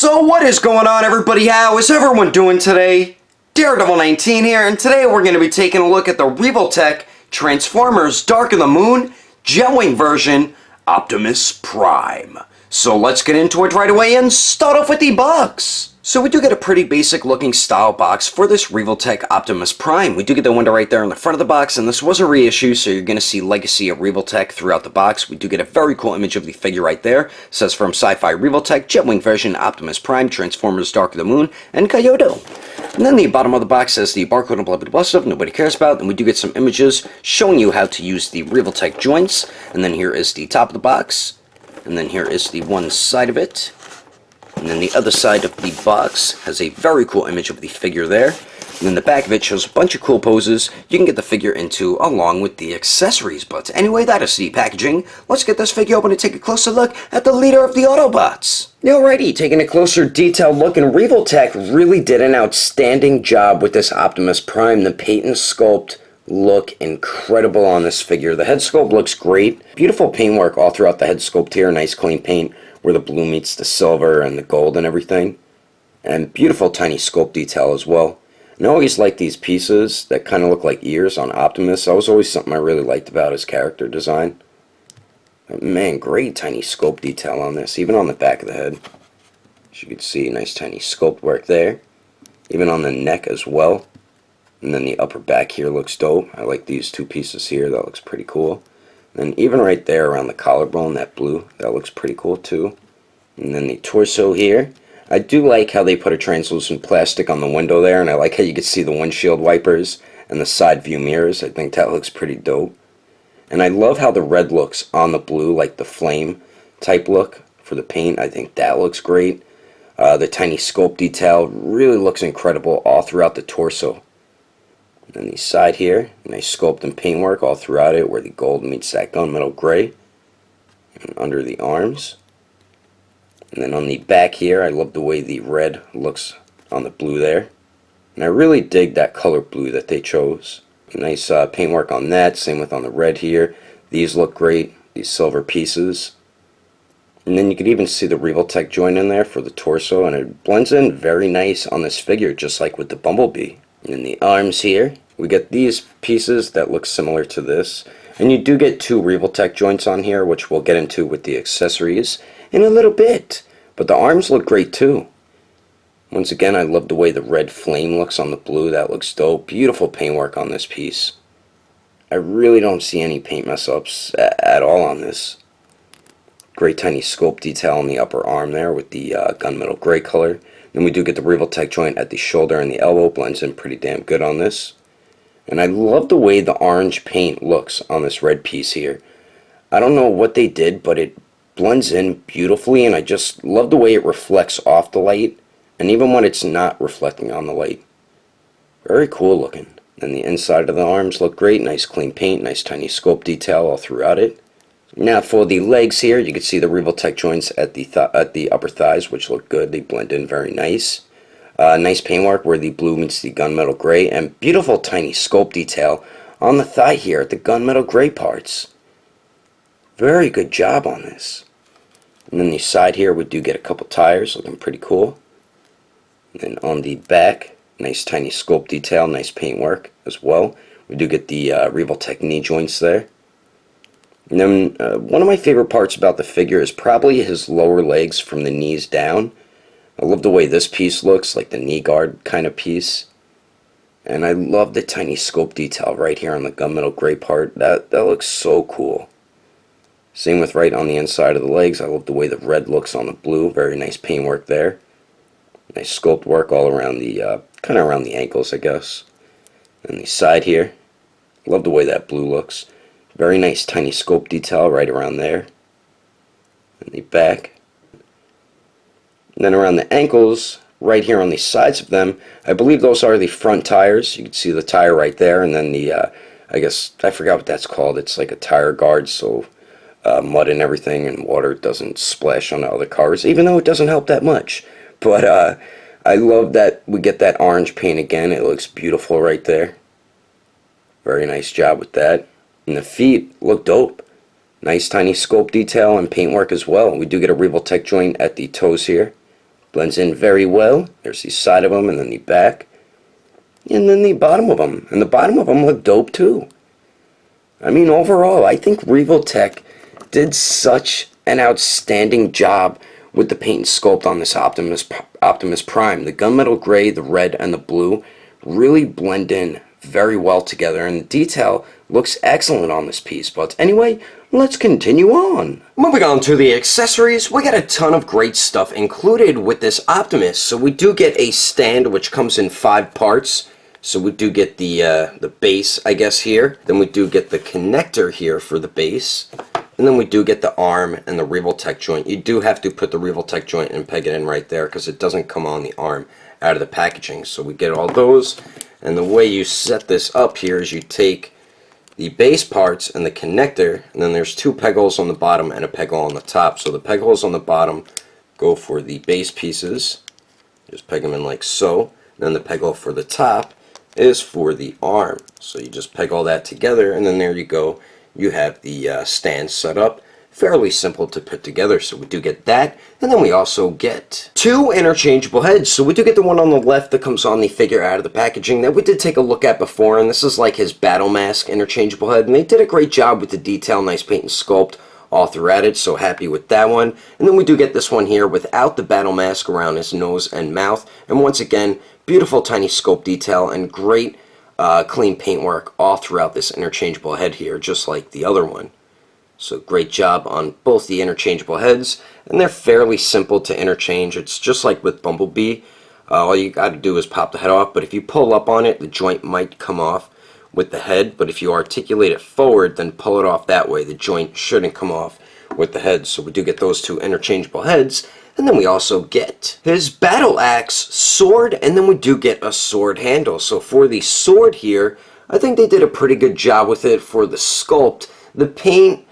So what is going on, everybody? How is everyone doing today? Daredevil19 here, and today we're going to be taking a look at the Revoltech Transformers Dark of the Moon Gelwing version Optimus Prime. So let's get into it right away and start off with the box. So we do get a pretty basic looking style box for this Revoltech Optimus Prime. We do get the window right there in the front of the box, and this was a reissue, so you're going to see Legacy of Revoltech throughout the box. We do get a very cool image of the figure right there. It says from Sci-Fi Revoltech, Gelwing version Optimus Prime, Transformers Dark of the Moon, and Kyoto. And then the bottom of the box says the barcode and blah blah blah stuff nobody cares about. And we do get some images showing you how to use the Revoltech joints. And then here is the top of the box. And then here is the one side of it. And then the other side of the box has a very cool image of the figure there. And then the back of it shows a bunch of cool poses you can get the figure into along with the accessories. But anyway, that is the packaging. Let's get this figure open and take a closer look at the leader of the Autobots. Alrighty, taking a closer detailed look, and Revoltech really did an outstanding job with this Optimus Prime. The paint and sculpt look incredible on this figure. The head sculpt looks great. Beautiful paintwork all throughout the head sculpt here. Nice clean paint where the blue meets the silver and the gold and everything. And beautiful tiny sculpt detail as well. And I always like these pieces that kind of look like ears on Optimus. That was always something I really liked about his character design. But man, great tiny sculpt detail on this, even on the back of the head. As you can see, nice tiny sculpt work there. Even on the neck as well. And then the upper back here looks dope. I like these two pieces here. That looks pretty cool. And even right there around the collarbone, that blue, that looks pretty cool too. And then the torso here. I do like how they put a translucent plastic on the window there, and I like how you can see the windshield wipers and the side view mirrors. I think that looks pretty dope. And I love how the red looks on the blue, like the flame type look for the paint. I think that looks great. The tiny sculpt detail really looks incredible all throughout the torso. And then the side here, nice sculpt and paintwork all throughout it where the gold meets that gunmetal gray. And under the arms. And then on the back here, I love the way the red looks on the blue there. And I really dig that color blue that they chose. Nice paintwork on that, same with on the red here. These look great, these silver pieces. And then you can even see the Revoltech joint in there for the torso, and it blends in very nice on this figure, just like with the Bumblebee. And in the arms here, we get these pieces that look similar to this. And you do get two Revoltech joints on here, which we'll get into with the accessories in a little bit. But the arms look great too. Once again, I love the way the red flame looks on the blue. That looks dope. Beautiful paintwork on this piece. I really don't see any paint mess ups at all on this. Great tiny sculpt detail on the upper arm there with the gunmetal gray color. Then we do get the Revoltech joint at the shoulder and the elbow. Blends in pretty damn good on this. And I love the way the orange paint looks on this red piece here. I don't know what they did, but it blends in beautifully, and I just love the way it reflects off the light, and even when it's not reflecting on the light. Very cool looking. And the inside of the arms look great. Nice clean paint, nice tiny sculpt detail all throughout it. Now for the legs here, you can see the Revoltech joints at the upper thighs, which look good. They blend in very nice. Nice paintwork where the blue meets the gunmetal gray, and beautiful tiny sculpt detail on the thigh here at the gunmetal gray parts. Very good job on this. And then the side here, we do get a couple tires looking pretty cool. And then on the back, nice tiny sculpt detail, nice paintwork as well. We do get the Revoltech knee joints there. And then one of my favorite parts about the figure is probably his lower legs from the knees down. I love the way this piece looks, like the knee guard kind of piece. And I love the tiny sculpt detail right here on the gunmetal gray part. That looks so cool. Same with right on the inside of the legs. I love the way the red looks on the blue. Very nice paintwork there. Nice sculpt work all around the, kind of around the ankles, I guess. And the side here. Love the way that blue looks. Very nice tiny sculpt detail right around there. And the back. And then around the ankles, right here on the sides of them, I believe those are the front tires. You can see the tire right there, and then the, I guess, I forgot what that's called. It's like a tire guard, so mud and everything and water doesn't splash on the other cars, even though it doesn't help that much. But I love that we get that orange paint again. It looks beautiful right there. Very nice job with that. And the feet look dope. Nice tiny sculpt detail and paintwork as well. We do get a Revoltech joint at the toes here. Blends in very well. There's the side of them and then the back. And then the bottom of them. And the bottom of them look dope too. I mean, overall, I think Revoltech did such an outstanding job with the paint and sculpt on this Optimus Prime. The gunmetal gray, the red, and the blue really blend in very well together, and the detail looks excellent on this piece. But anyway, let's continue on. Moving on to the accessories, we got a ton of great stuff included with this Optimus. So we do get a stand which comes in 5 parts. So we do get the base, I guess, here. Then we do get the connector here for the base. And then we do get the arm and the Revoltech joint. You do have to put the Revoltech joint and peg it in right there because it doesn't come on the arm out of the packaging. So we get all those. And the way you set this up here is you take the base parts and the connector, and then there's 2 peg holes on the bottom and a peg hole on the top. So the peg holes on the bottom go for the base pieces. Just peg them in like so. And then the peg hole for the top is for the arm. So you just peg all that together, and then there you go. You have the stand set up. Fairly simple to put together, so we do get that. And then we also get 2 interchangeable heads. So we do get the one on the left that comes on the figure out of the packaging that we did take a look at before, and this is like his battle mask interchangeable head, and they did a great job with the detail, nice paint and sculpt all throughout it, so happy with that one. And then we do get this one here without the battle mask around his nose and mouth, and once again, beautiful tiny sculpt detail and great clean paintwork all throughout this interchangeable head here, just like the other one. So great job on both the interchangeable heads, and they're fairly simple to interchange. It's just like with Bumblebee. All you got to do is pop the head off, but if you pull up on it, the joint might come off with the head, but if you articulate it forward, then pull it off that way, the joint shouldn't come off with the head. So we do get those 2 interchangeable heads. And then we also get his battle axe, sword, and then we do get a sword handle. So for the sword here, I think they did a pretty good job with it. For the sculpt, the paint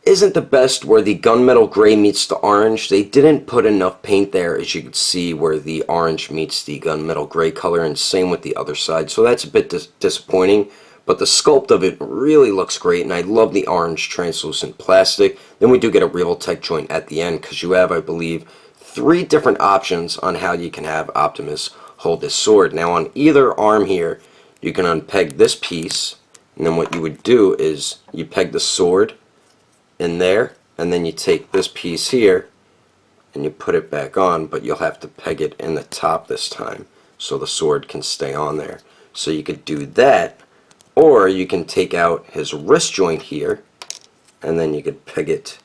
isn't the best where the gunmetal gray meets the orange. They didn't put enough paint there, as you can see, where the orange meets the gunmetal gray color, and same with the other side. So that's a bit disappointing. But the sculpt of it really looks great, and I love the orange translucent plastic. Then we do get a Revoltech joint at the end, because you have, I believe, 3 different options on how you can have Optimus hold this sword. Now on either arm here, you can unpeg this piece, and then what you would do is you peg the sword in there, and then you take this piece here, and you put it back on, but you'll have to peg it in the top this time, so the sword can stay on there. So you could do that. Or you can take out his wrist joint here, and then you could peg it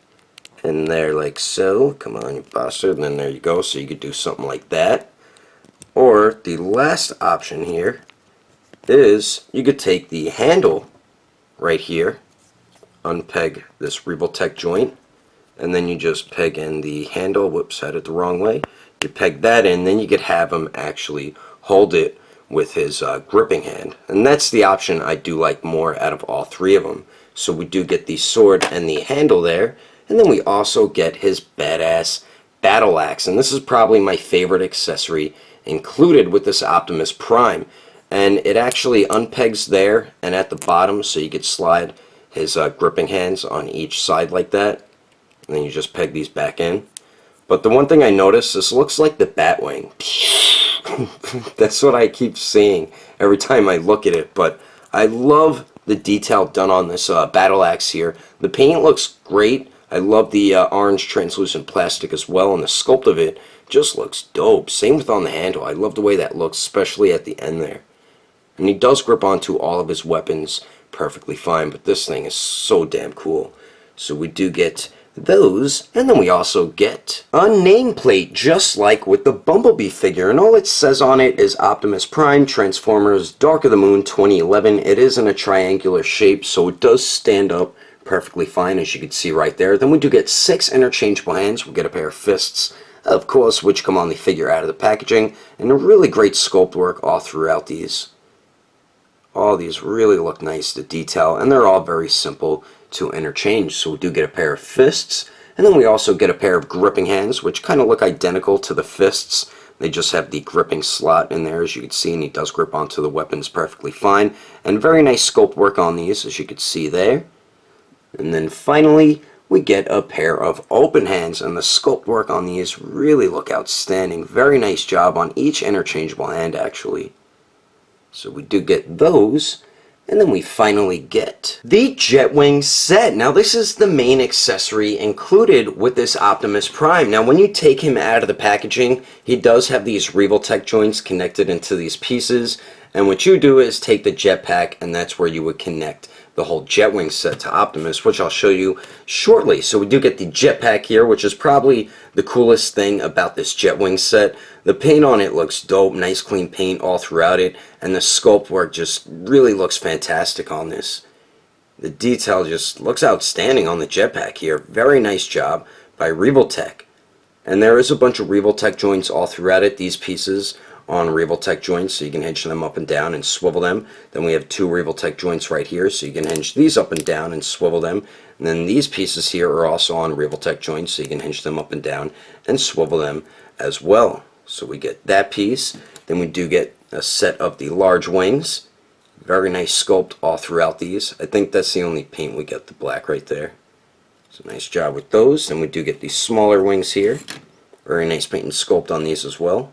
in there like so. Come on, you bastard. And then there you go. So you could do something like that. Or the last option here is you could take the handle right here, unpeg this Revoltech joint, and then you just peg in the handle. Whoops, had it the wrong way. You peg that in, then you could have him actually hold it with his gripping hand, and that's the option I do like more out of all 3 of them. So we do get the sword and the handle there, and then we also get his badass battle axe, and this is probably my favorite accessory included with this Optimus Prime. And it actually unpegs there and at the bottom, so you could slide his gripping hands on each side like that, and then you just peg these back in. But the one thing I noticed, this looks like the Batwing. That's what I keep seeing every time I look at it, but I love the detail done on this battle axe here. The paint looks great. I love the orange translucent plastic as well, and the sculpt of it just looks dope. Same with on the handle. I love the way that looks, especially at the end there. And he does grip onto all of his weapons perfectly fine, but this thing is so damn cool. So we do get those, and then we also get a nameplate, just like with the Bumblebee figure, and all it says on it is Optimus Prime, Transformers, Dark of the Moon 2011. It is in a triangular shape, so it does stand up perfectly fine, as you can see right there. Then we do get 6 interchangeable hands. We get a pair of fists, of course, which come on the figure out of the packaging, and a really great sculpt work all throughout these. All these really look nice, the detail, and they're all very simple to interchange. So we do get a pair of fists, and then we also get a pair of gripping hands, which kind of look identical to the fists. They just have the gripping slot in there, as you can see, and he does grip onto the weapons perfectly fine. And very nice sculpt work on these, as you can see there. And then finally, we get a pair of open hands, and the sculpt work on these really look outstanding. Very nice job on each interchangeable hand, actually. So we do get those. And then we finally get the Jetwing set. Now this is the main accessory included with this Optimus Prime. Now when you take him out of the packaging, he does have these Revoltech joints connected into these pieces. And what you do is take the jetpack, and that's where you would connect the whole Jetwing set to Optimus, which I'll show you shortly. So we do get the jetpack here, which is probably the coolest thing about this Jetwing set. The paint on it looks dope, nice clean paint all throughout it, and the sculpt work just really looks fantastic on this. The detail just looks outstanding on the jetpack here. Very nice job by Revoltech. And there is a bunch of Revoltech joints all throughout it, these pieces on Revoltech joints, so you can hinge them up and down and swivel them. Then we have two Revoltech joints right here, so you can hinge these up and down and swivel them. And then these pieces here are also on Revoltech joints, so you can hinge them up and down and swivel them as well. So we get that piece. Then we do get a set of the large wings. Very nice sculpt all throughout these. I think that's the only paint we get, the black right there. So nice job with those. Then we do get these smaller wings here. Very nice paint and sculpt on these as well.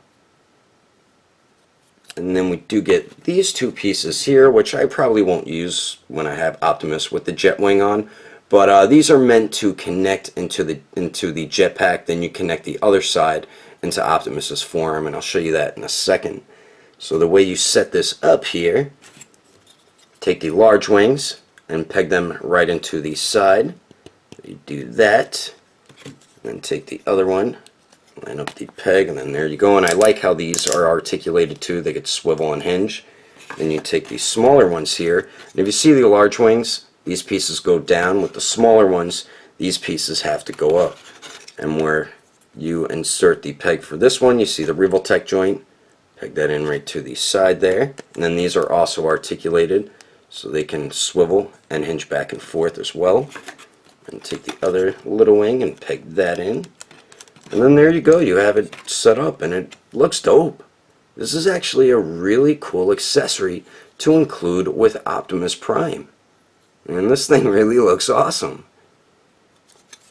And then we do get these two pieces here, which I probably won't use when I have Optimus with the Jetwing on. But these are meant to connect into the jetpack. Then you connect the other side into Optimus's forearm, and I'll show you that in a second. So the way you set this up here, take the large wings and peg them right into the side. You do that, then take the other one, line up the peg, and then there you go. And I like how these are articulated too. They could swivel and hinge. Then you take these smaller ones here, and if you see the large wings, these pieces go down. With the smaller ones, these pieces have to go up. And where you insert the peg for this one, you see the Revoltech joint, peg that in right to the side there. And then these are also articulated, so they can swivel and hinge back and forth as well. And take the other little wing and peg that in. And then there you go, you have it set up, and it looks dope. This is actually a really cool accessory to include with Optimus Prime. And this thing really looks awesome.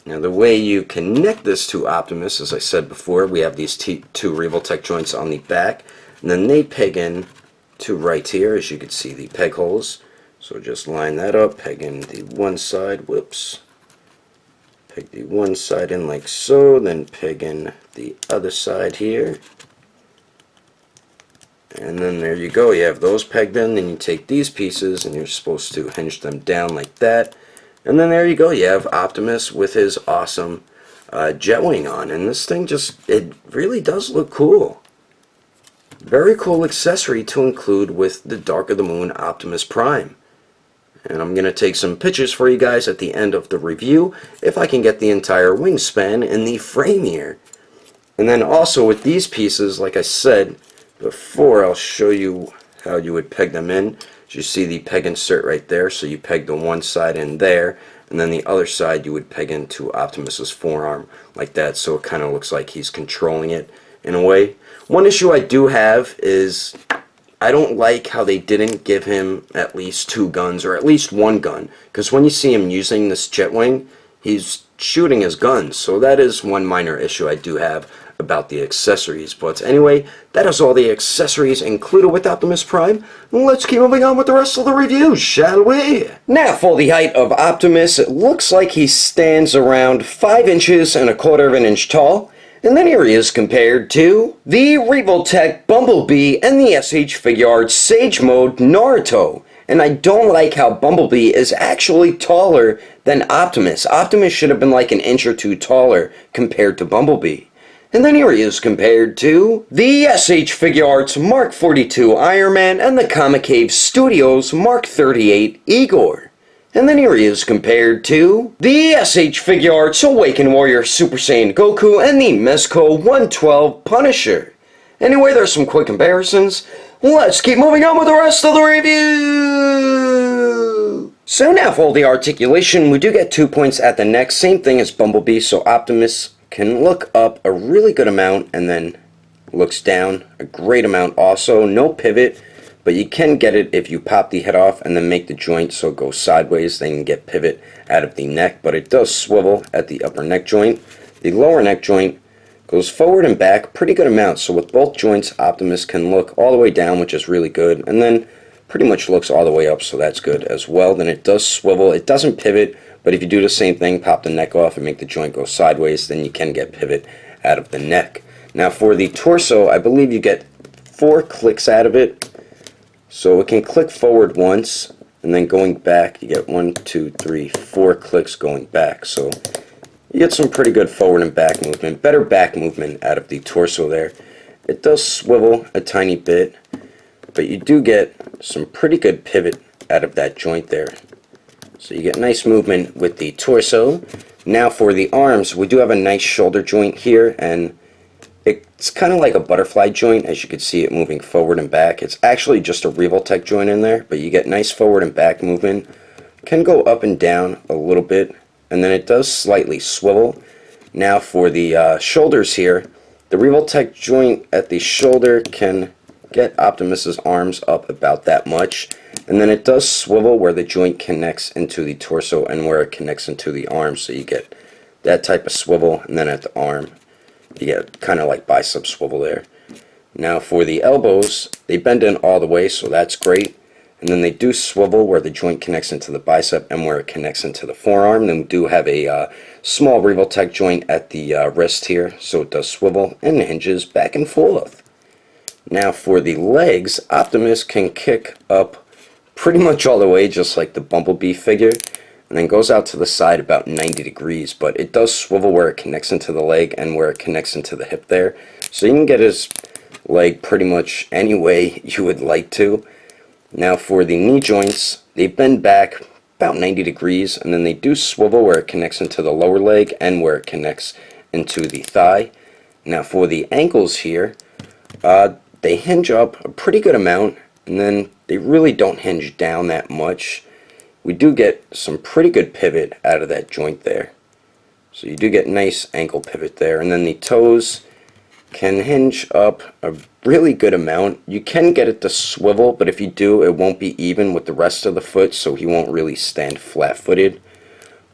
Now the way you connect this to Optimus, as I said before, we have these two Revoltech joints on the back, and then they peg in to right here, as you can see the peg holes. So just line that up, peg in the one side, whoops. Peg the one side in like so, then peg in the other side here. And then there you go, you have those pegged in, then you take these pieces and you're supposed to hinge them down like that. And then there you go, you have Optimus with his awesome Jetwing on. And this thing it really does look cool. Very cool accessory to include with the Dark of the Moon Optimus Prime. And I'm going to take some pictures for you guys at the end of the review, if I can get the entire wingspan in the frame here. And then also with these pieces, like I said before, I'll show you how you would peg them in. As you see the peg insert right there, so you peg the one side in there, and then the other side you would peg into Optimus's forearm like that, so it kind of looks like he's controlling it in a way. One issue I do have is I don't like how they didn't give him at least two guns, or at least one gun, because when you see him using this Jetwing, he's shooting his guns. So that is one minor issue I do have about the accessories. But anyway, that is all the accessories included with Optimus Prime. Let's keep moving on with the rest of the review, shall we? Now for the height of Optimus, it looks like he stands around 5 inches and 1/4 of an inch tall. And then here he is compared to the Revoltech Bumblebee and the SH Figuarts Sage Mode Naruto. And I don't like how Bumblebee is actually taller than Optimus. Optimus should have been like an inch or two taller compared to Bumblebee. And then here he is compared to the SH Figuarts Mark 42 Iron Man and the Comic Cave Studios Mark 38 Igor. And then here he is compared to the SH Figuarts Awakened Warrior Super Saiyan Goku and the Mezco 112 Punisher. Anyway, there's some quick comparisons. Let's keep moving on with the rest of the review! So now for the articulation, we do get 2 points at the neck, same thing as Bumblebee, so Optimus can look up a really good amount and then looks down a great amount also. No pivot, but you can get it if you pop the head off and then make the joint so it goes sideways. Then you can get pivot out of the neck, but it does swivel at the upper neck joint. The lower neck joint goes forward and back pretty good amount, so with both joints Optimus can look all the way down, which is really good, and then pretty much looks all the way up, so that's good as well. Then it does swivel. It doesn't pivot, but if you do the same thing, pop the neck off and make the joint go sideways, then you can get pivot out of the neck. Now for the torso, I believe you get 4 clicks out of it, so it can click forward once, and then going back you get 1, 2, 3, 4 clicks going back, so you get some pretty good forward and back movement, better back movement out of the torso there. It does swivel a tiny bit, but you do get some pretty good pivot out of that joint there. So you get nice movement with the torso. Now for the arms, we do have a nice shoulder joint here, and it's kind of like a butterfly joint, as you can see it moving forward and back. It's actually just a Revoltech joint in there, but you get nice forward and back movement. Can go up and down a little bit, and then it does slightly swivel. Now for the shoulders here, the Revoltech joint at the shoulder can get Optimus's arms up about that much, and then it does swivel where the joint connects into the torso and where it connects into the arm, so you get that type of swivel. And then at the arm you get kind of like bicep swivel there. Now for the elbows, they bend in all the way, so that's great, and then they do swivel where the joint connects into the bicep and where it connects into the forearm. Then we do have a small Revoltech joint at the wrist here, so it does swivel and hinges back and forth. Now for the legs, Optimus can kick up pretty much all the way, just like the Bumblebee figure, and then goes out to the side about 90 degrees, but it does swivel where it connects into the leg and where it connects into the hip there, so you can get his leg pretty much any way you would like to. Now for the knee joints, they bend back about 90 degrees, and then they do swivel where it connects into the lower leg and where it connects into the thigh. Now for the ankles here, they hinge up a pretty good amount, and then they really don't hinge down that much. We do get some pretty good pivot out of that joint there, so you do get nice ankle pivot there. And then the toes can hinge up a really good amount. You can get it to swivel, but if you do, it won't be even with the rest of the foot, so he won't really stand flat-footed.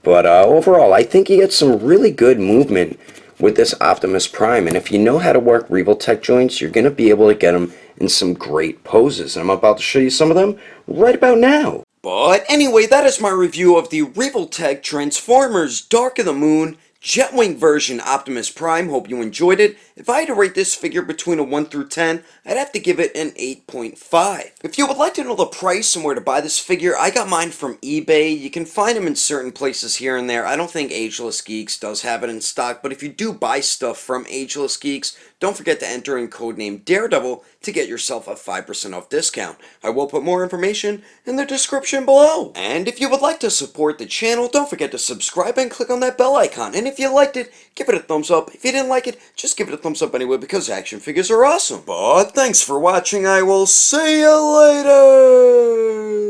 But overall, I think you get some really good movement with this Optimus Prime, and if you know how to work Revoltech joints, you're going to be able to get them in some great poses, and I'm about to show you some of them right about now. But anyway, that is my review of the Revoltech Transformers Dark of the Moon Jetwing version Optimus Prime. Hope you enjoyed it. If I had to rate this figure between a 1 through 10, I'd have to give it an 8.5. If you would like to know the price and where to buy this figure, I got mine from eBay. You can find them in certain places here and there. I don't think Agelessgeeks does have it in stock, but if you do buy stuff from Agelessgeeks, don't forget to enter in codename Daredevil to get yourself a 5% off discount. I will put more information in the description below. And if you would like to support the channel, don't forget to subscribe and click on that bell icon. And if you liked it, give it a thumbs up. If you didn't like it, just give it a thumbs up anyway, because action figures are awesome. But thanks for watching. I will see you later.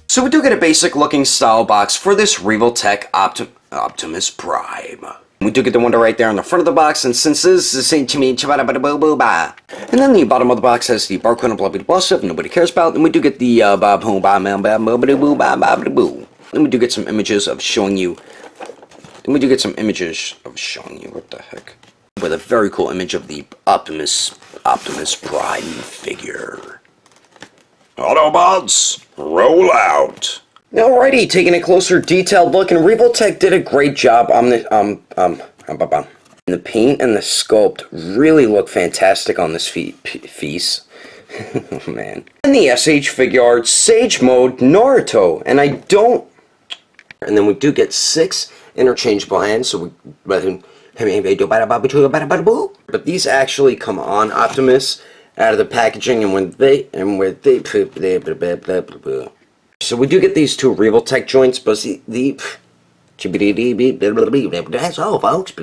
So we do get a basic looking style box for this Revoltech Optimus Prime. We do get the window right there on the front of the box, and since this is and then the bottom of the box has the barcode and blah blah blah stuff nobody cares about, and we do get the and we do get some images of showing you. What the heck? With a very cool image of the Optimus Prime figure. Autobots, roll out. Alrighty, taking a closer detailed look, and Revoltech did a great job on the the paint and the sculpt really look fantastic on this piece. Oh man. And the SH figure art, Sage Mode Naruto, and then we do get 6 interchangeable hands, so but these actually come on Optimus out of the packaging, and so we do get these two Revoltech joints, but see the that's all, folks.